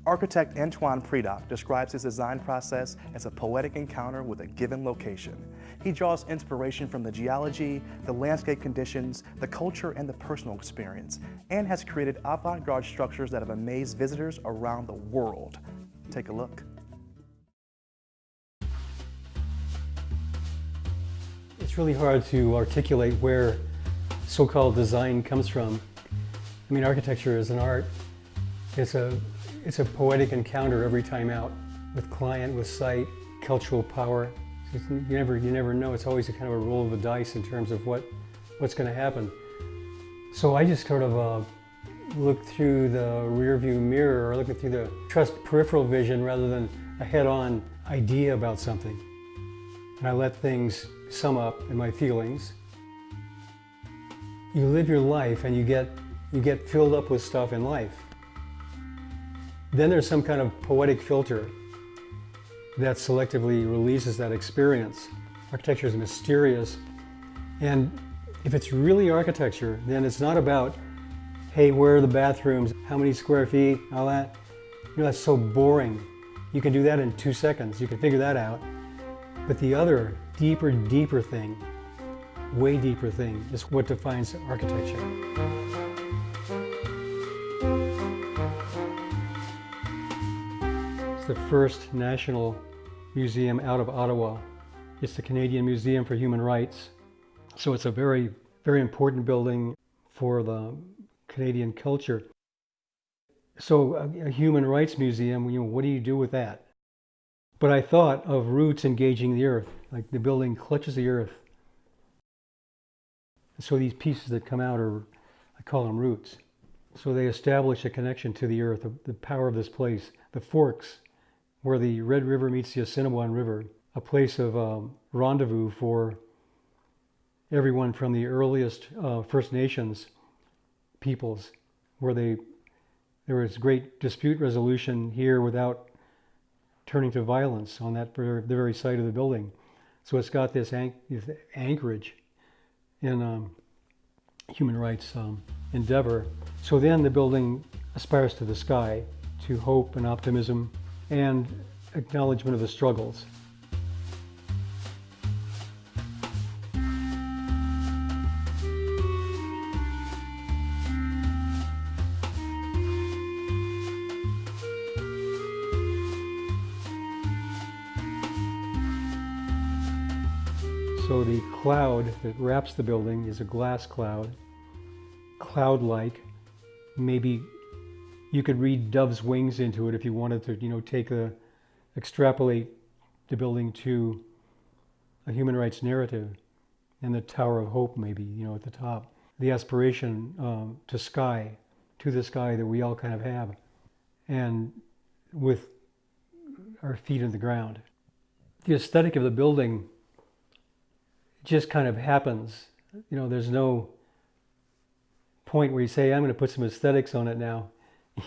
Architect Antoine Predock describes his design process as a poetic encounter with a given location. He draws inspiration from the geology, the landscape conditions, the culture, and the personal experience, and has created avant-garde structures that have amazed visitors around the world. Take a look. It's really hard to articulate where so-called design comes from. I mean, architecture is an art. It's a poetic encounter every time out with client, with site, cultural power. You never know. It's always a kind of a roll of the dice in terms of what's going to happen. So I just sort of look through the rear view mirror, or looking through the trust peripheral vision rather than a head-on idea about something. And I let things sum up in my feelings. You live your life and you get filled up with stuff in life. Then there's some kind of poetic filter that selectively releases that experience. Architecture is mysterious, and if it's really architecture, then it's not about, hey, where are the bathrooms, how many square feet, all that. You know, that's so boring. You can do that in 2 seconds. You can figure that out. But the other deeper thing, way deeper thing, is what defines architecture. It's the first national museum out of Ottawa. It's the Canadian Museum for Human Rights. So it's a very, very important building for the Canadian culture. So a human rights museum, you know, what do you do with that? But I thought of roots engaging the earth, like the building clutches the earth. So these pieces that come out are, I call them roots. So they establish a connection to the earth, the power of this place, the forks, where the Red River meets the Assiniboine River, a place of rendezvous for everyone from the earliest First Nations peoples, where there was great dispute resolution here without turning to violence on the very site of the building. So it's got this anchorage in human rights endeavor. So then the building aspires to the sky, to hope and optimism and acknowledgement of the struggles. So the cloud that wraps the building is a glass cloud, cloud-like. Maybe you could read dove's wings into it if you wanted to, you know, extrapolate the building to a human rights narrative, and the Tower of Hope maybe, you know, at the top. The aspiration to the sky that we all kind of have, and with our feet in the ground. The aesthetic of the building just kind of happens. You know, there's no point where you say, I'm going to put some aesthetics on it now.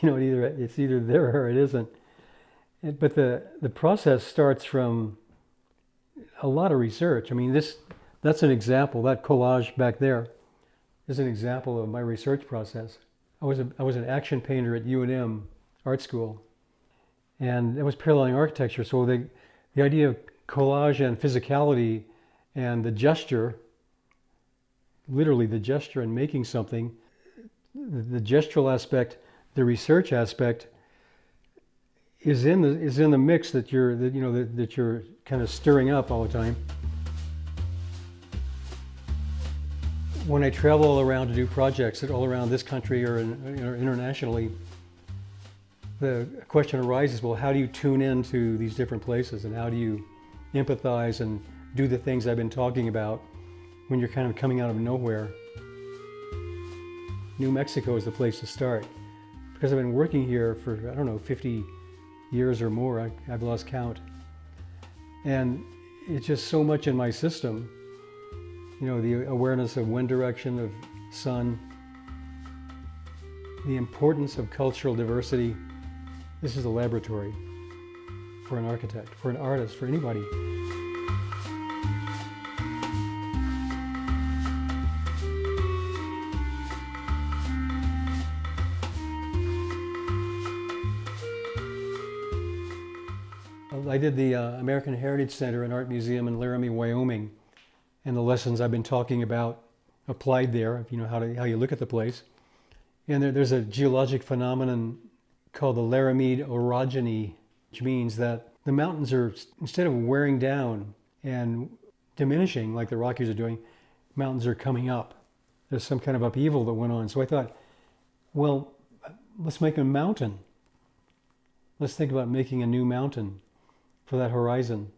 You know, it's either there or it isn't. But the process starts from a lot of research. I mean, that's an example. That collage back there is an example of my research process. I was an action painter at UNM Art School, and it was paralleling architecture. So the idea of collage and physicality and the gesture, literally the gesture and making something, the gestural aspect, the research aspect is in the mix that you're kind of stirring up all the time. When I travel all around to do projects all around this country or internationally, the question arises, well, how do you tune into these different places, and how do you empathize and do the things I've been talking about when you're kind of coming out of nowhere? New Mexico is the place to start, because I've been working here for, I don't know, 50 years or more. I've lost count. And it's just so much in my system. You know, the awareness of wind direction, of sun, the importance of cultural diversity. This is a laboratory for an architect, for an artist, for anybody. I did the American Heritage Center and Art Museum in Laramie, Wyoming, and the lessons I've been talking about applied there, you know, how you look at the place. And there's a geologic phenomenon called the Laramide orogeny, which means that the mountains are, instead of wearing down and diminishing like the Rockies are doing, mountains are coming up. There's some kind of upheaval that went on. So I thought, well, let's make a mountain. Let's think about making a new mountain for that horizon.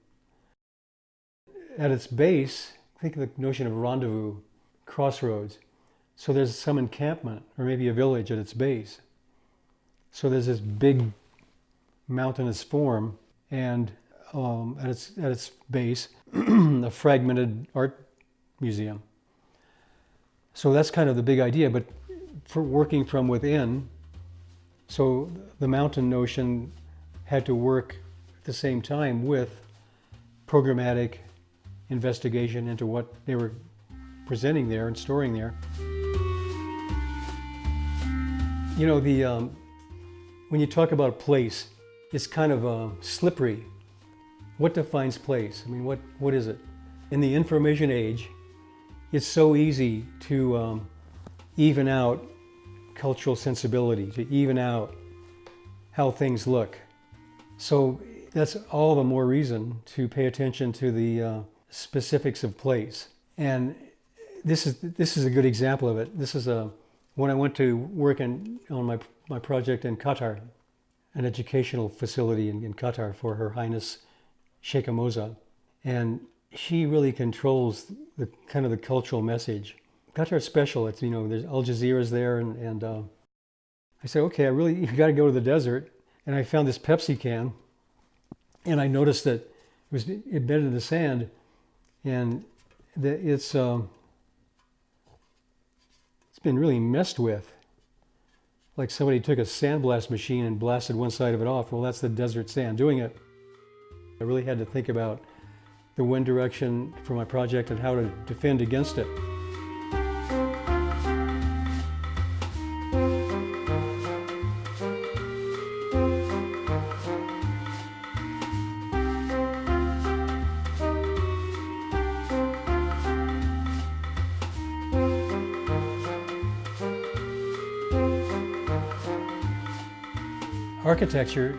At its base, think of the notion of rendezvous, crossroads. So there's some encampment, or maybe a village at its base. So there's this big mountainous form, and at its base, a fragmented art museum. So that's kind of the big idea, but for working from within, so the mountain notion had to work at the same time with programmatic investigation into what they were presenting there and storing there. You know, when you talk about place, it's kind of slippery. What defines place? I mean, what is it? In the information age, it's so easy to even out cultural sensibility, to even out how things look. So that's all the more reason to pay attention to the specifics of place. And this is a good example of it. This is when I went to work on my project in Qatar, an educational facility in Qatar for Her Highness Sheikh Moza. And she really controls the kind of the cultural message. Qatar's special. It's, you know, there's Al Jazeera's there, and I said, okay, you got to go to the desert. And I found this Pepsi can, and I noticed that it was embedded in the sand, and that it's been really messed with. Like somebody took a sandblast machine and blasted one side of it off. Well, that's the desert sand doing it. I really had to think about the wind direction for my project and how to defend against it. Architecture,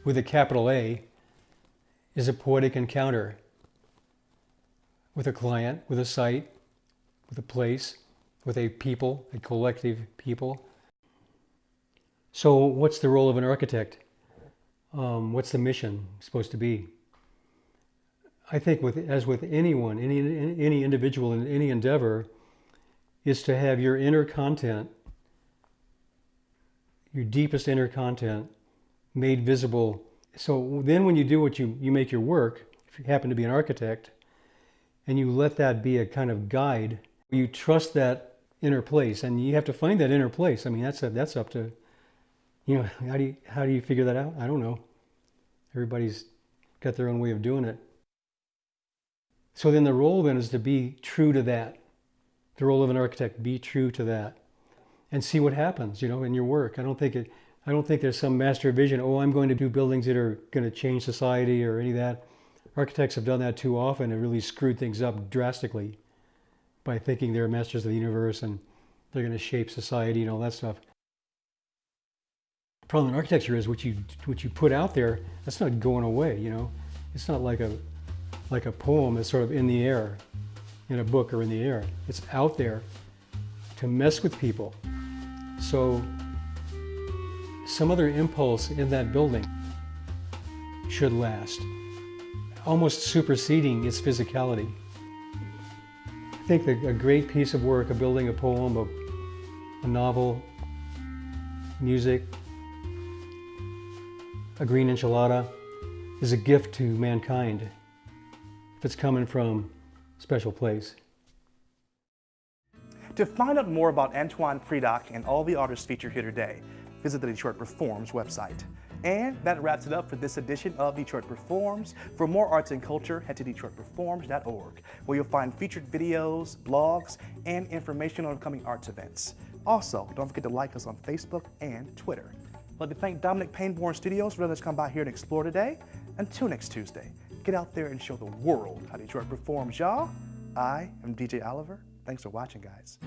with a capital A, is a poetic encounter with a client, with a site, with a place, with a people, a collective people. So what's the role of an architect? What's the mission supposed to be? I think as with anyone, any individual in any endeavor, is to have your inner content, your deepest inner content, made visible. So then when you do what you make your work, if you happen to be an architect, and you let that be a kind of guide, you trust that inner place, and you have to find that inner place. I mean, that's up to, you know, how do you figure that out? I don't know. Everybody's got their own way of doing it. So then the role then is to be true to that. The role of an architect, be true to that. And see what happens, you know, in your work. I don't think there's some master vision, oh, I'm going to do buildings that are going to change society or any of that. Architects have done that too often and really screwed things up drastically by thinking they're masters of the universe and they're going to shape society and all that stuff. The problem in architecture is what you put out there, that's not going away, you know. It's not like a poem that's sort of in the air, in a book or in the air. It's out there to mess with people. So some other impulse in that building should last, almost superseding its physicality. I think that a great piece of work, a building, a poem, a novel, music, a green enchilada, is a gift to mankind if it's coming from a special place. To find out more about Antoine Predock and all the artists featured here today, visit the Detroit Performs website. And that wraps it up for this edition of Detroit Performs. For more arts and culture, head to DetroitPerforms.org, where you'll find featured videos, blogs, and information on upcoming arts events. Also, don't forget to like us on Facebook and Twitter. I'd like to thank Dominic Painborn Studios for letting us come by here and explore today. Until next Tuesday, get out there and show the world how Detroit performs, y'all. I am DJ Oliver. Thanks for watching, guys.